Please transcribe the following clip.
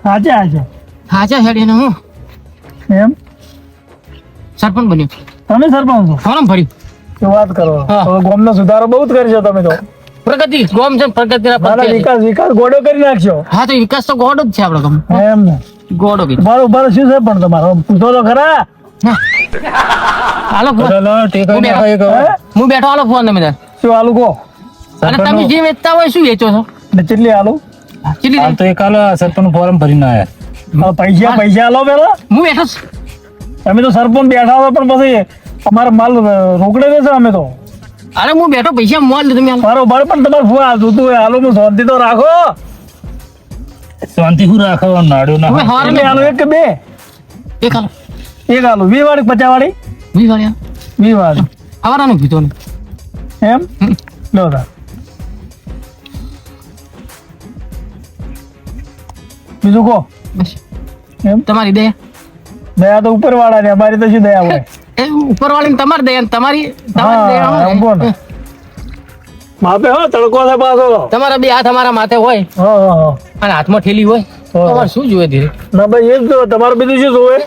હાચા હેડી ને હું એમ સરપંચ બન્યો. તમે સરપંચ છો? ફોરમ ભર્યું. શું વાત કરો? હા. હવે ગામનો સુધારો બહુ જ કરશો તમે તો. પ્રગતિ ગોમ છે પ્રગતિના મારા પત્તે છે. વિકાસ ગોડો કરી નાખશો. હા તો વિકાસ તો ગોડો જ છે આપણો ગમ એમ ને ગોડો કીધું. બરોબર શું છે પણ તમારો પૂછો તો ખરા. Hello phone. હું બેઠો હાલો ફોન તમે તાર. શું આલુ કહો અને તમે જે વેચતા હોય શું વેચો છો? ને કેટલી આલુ? કેટલી હાલ તો એક હાલ સરપંચ ફોરમ ભરીને આયા. પૈસા આલો પેલા. હું બેઠો છું. તમે તો સરપંચ બેઠા હોય પણ પછી અમારો માલ રોકડે દેશે અમે તો. અરે હું બેઠો પૈસા મોલ તમે હાલો. બરોબર પણ તમારે ફુવા જોતું હોય આલુ નું શાંતિ તો રાખો. શાંતિ શું રાખો નાડ્યો હવે ના હારે કેટલી આલુ? એક કે બે? એક હાલો એક આલુ 20 વાળી 50 વાળી? 20 વાળ્યા 20 વાળી આવારાનું કીધું ને. એમ લો તાર. બીજું કહો. બસ એમ તમારી દયા. દયા તો ઉપર વાળા ને અમારી તો શું દયા હોય? એ ઉપરવાળીને તમારી દયા ને તમારી હા, દયા હોય એમ કહો ને. ને. માપે હો તડકો છે પાછો. તમારા બે હાથ અમારા માથે હોય હા. અને હાથમાં ઠેલી હોય હા. તમારે શું જોઈએ ધીરે? ના ભાઈ એ જ જો તમારું બીજું શું જોવે?